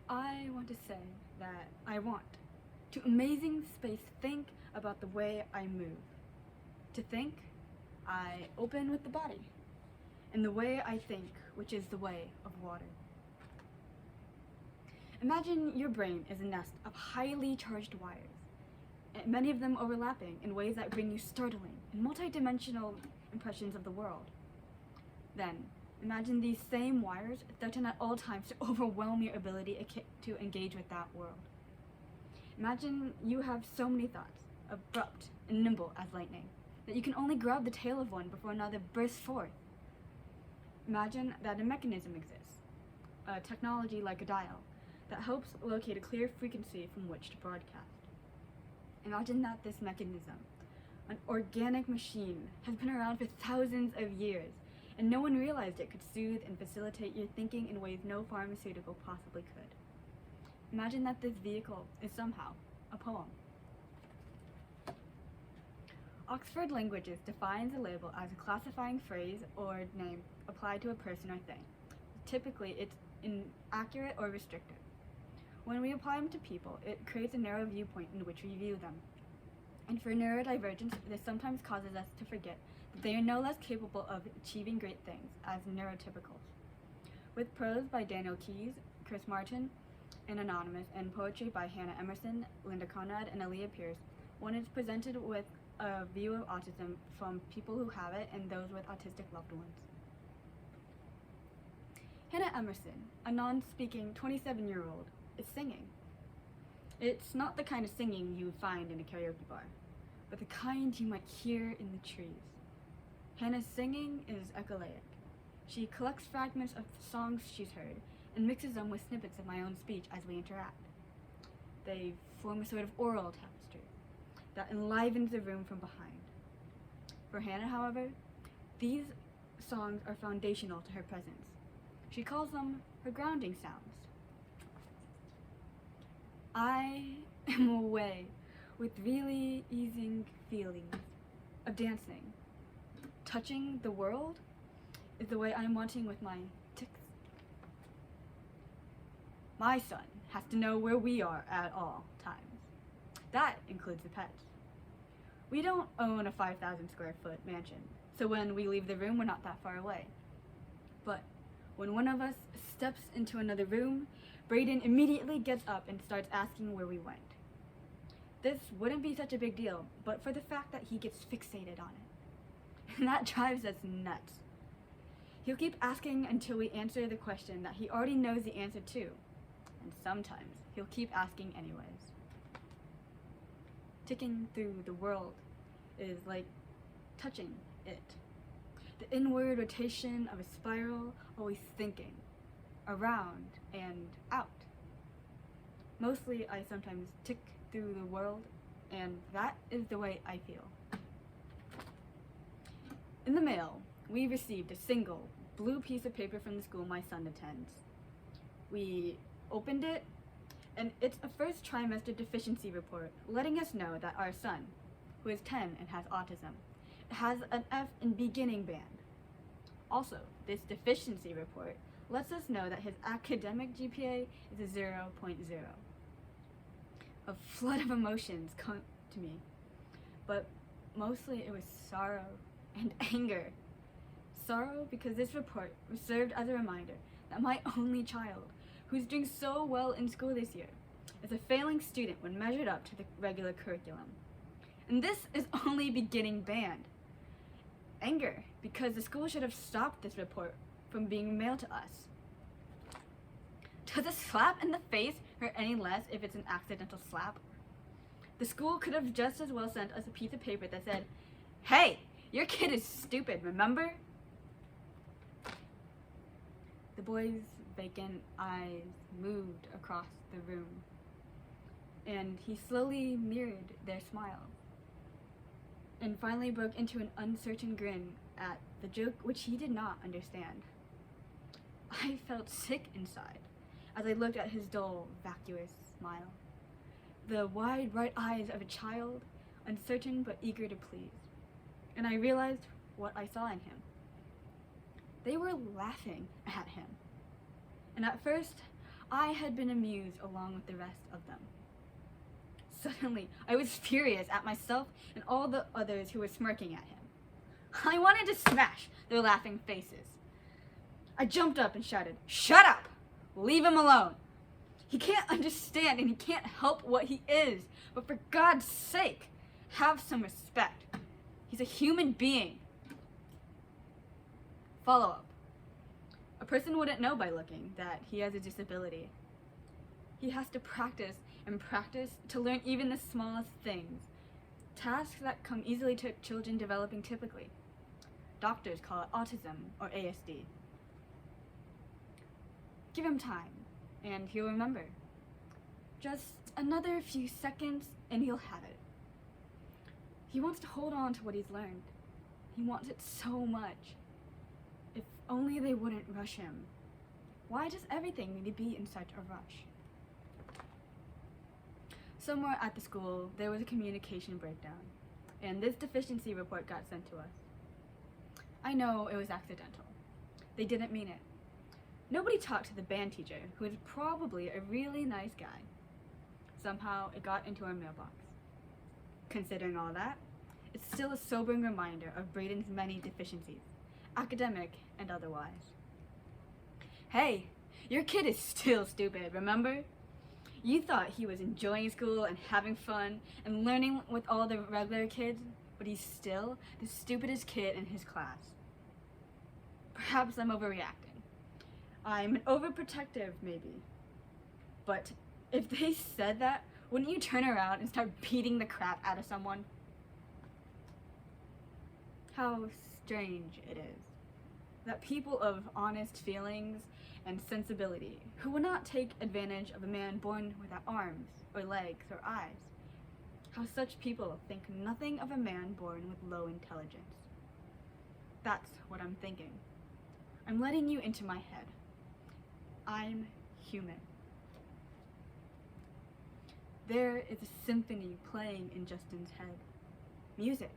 I want to say that I want to amazing space think about the way I move. To think, I open with the body, and the way I think, which is the way of water. Imagine your brain is a nest of highly charged wires, and many of them overlapping in ways that bring you startling and multidimensional impressions of the world. Then, imagine these same wires threaten at all times to overwhelm your ability to engage with that world. Imagine you have so many thoughts, abrupt and nimble as lightning, that you can only grab the tail of one before another bursts forth. Imagine that a mechanism exists, a technology like a dial, that helps locate a clear frequency from which to broadcast. Imagine that this mechanism, an organic machine, has been around for thousands of years, and no one realized it could soothe and facilitate your thinking in ways no pharmaceutical possibly could. Imagine that this vehicle is somehow a poem. Oxford Languages defines a label as a classifying phrase or name applied to a person or thing. Typically, it's inaccurate or restrictive. When we apply them to people, it creates a narrow viewpoint in which we view them. And for neurodivergence, this sometimes causes us to forget that they are no less capable of achieving great things as neurotypicals. With prose by Daniel Keyes, Chris Martin, and Anonymous, and poetry by Hannah Emerson, Linda Conrad, and Aaliyah Pierce, one is presented with a view of autism from people who have it and those with autistic loved ones. Hannah Emerson, a non-speaking 27-year-old, is singing. It's not the kind of singing you find in a karaoke bar, but the kind you might hear in the trees. Hannah's singing is echolalic. She collects fragments of songs she's heard and mixes them with snippets of my own speech as we interact. They form a sort of oral tapestry that enlivens the room from behind. For Hannah, however, these songs are foundational to her presence. She calls them her grounding sounds. I am away with really easing feelings of dancing. Touching the world is the way I'm wanting with my ticks. My son has to know where we are at all times. That includes the pets. We don't own a 5,000 square foot mansion, so when we leave the room, we're not that far away. But when one of us steps into another room, Brayden immediately gets up and starts asking where we went. This wouldn't be such a big deal, but for the fact that he gets fixated on it. And that drives us nuts. He'll keep asking until we answer the question that he already knows the answer to. And sometimes he'll keep asking anyways. Ticking through the world is like touching it. The inward rotation of a spiral, always thinking, around and out. Mostly I sometimes tick through the world, and that is the way I feel. In the mail, we received a single blue piece of paper from the school my son attends. We opened it, and it's a first trimester deficiency report letting us know that our son, who is 10 and has autism, has an F in beginning band. Also, this deficiency report lets us know that his academic GPA is a 0.0. A flood of emotions come to me, but mostly it was sorrow and anger. Sorrow because this report served as a reminder that my only child, who's doing so well in school this year, is a failing student when measured up to the regular curriculum. And this is only beginning band. Anger because the school should have stopped this report from being mailed to us. Does a slap in the face hurt any less if it's an accidental slap? The school could have just as well sent us a piece of paper that said, "Hey, your kid is stupid, remember?" The boy's vacant eyes moved across the room, and he slowly mirrored their smile, and finally broke into an uncertain grin at the joke which he did not understand. I felt sick inside as I looked at his dull, vacuous smile. The wide, bright eyes of a child, uncertain but eager to please. And I realized what I saw in him. They were laughing at him. And at first, I had been amused along with the rest of them. Suddenly, I was furious at myself and all the others who were smirking at him. I wanted to smash their laughing faces. I jumped up and shouted, "Shut up! Leave him alone! He can't understand and he can't help what he is, but for God's sake, have some respect. He's a human being." Follow-up. A person wouldn't know by looking that he has a disability. He has to practice and practice to learn even the smallest things, tasks that come easily to children developing typically. Doctors call it autism or ASD. Give him time, and he'll remember. Just another few seconds, and he'll have it. He wants to hold on to what he's learned. He wants it so much. If only they wouldn't rush him. Why does everything need to be in such a rush? Somewhere at the school, there was a communication breakdown, and this deficiency report got sent to us. I know it was accidental. They didn't mean it. Nobody talked to the band teacher, who is probably a really nice guy. Somehow, it got into our mailbox. Considering all that, it's still a sobering reminder of Braden's many deficiencies, academic and otherwise. Hey, your kid is still stupid, remember? You thought he was enjoying school and having fun and learning with all the regular kids, but he's still the stupidest kid in his class. Perhaps I'm overreacting. I'm an overprotective, maybe. But if they said that, wouldn't you turn around and start beating the crap out of someone? How strange it is that people of honest feelings and sensibility, who will not take advantage of a man born without arms or legs or eyes, how such people think nothing of a man born with low intelligence. That's what I'm thinking. I'm letting you into my head. I'm human. There is a symphony playing in Justin's head. Music.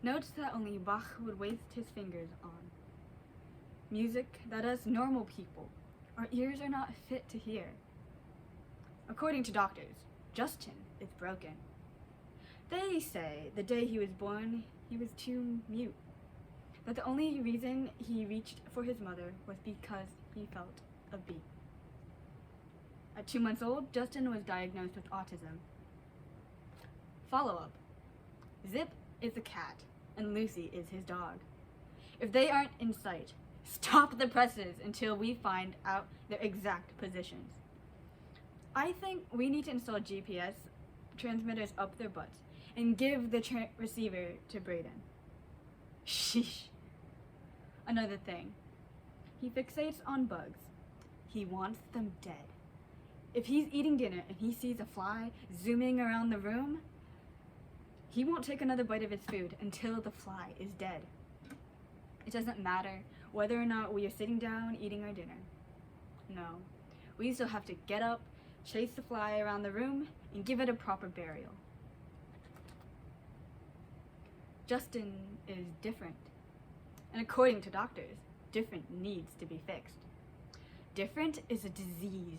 Notes that only Bach would waste his fingers on. Music that us normal people, our ears are not fit to hear. According to doctors, Justin is broken. They say the day he was born, he was too mute. That the only reason he reached for his mother was because he felt a beat. At 2 months old, Justin was diagnosed with autism. Follow-up. Zip is the cat, and Lucy is his dog. If they aren't in sight, stop the presses until we find out their exact positions. I think we need to install GPS transmitters up their butts and give the receiver to Braden. Sheesh. Another thing. He fixates on bugs. He wants them dead. If he's eating dinner and he sees a fly zooming around the room, he won't take another bite of his food until the fly is dead. It doesn't matter whether or not we are sitting down eating our dinner. No, we still have to get up, chase the fly around the room, and give it a proper burial. Justin is different. And according to doctors, different needs to be fixed. Different is a disease.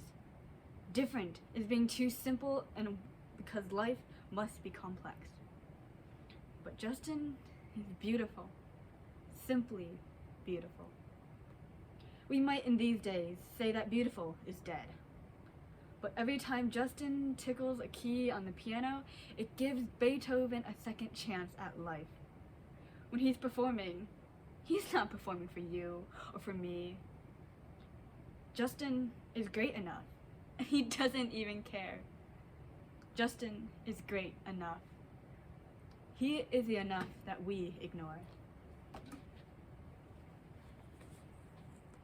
Different is being too simple and because life must be complex. But Justin is beautiful. Simply beautiful. We might in these days say that beautiful is dead. But every time Justin tickles a key on the piano, it gives Beethoven a second chance at life. When he's performing, he's not performing for you or for me. Justin is great enough, and he doesn't even care. Justin is great enough. He is the enough that we ignore.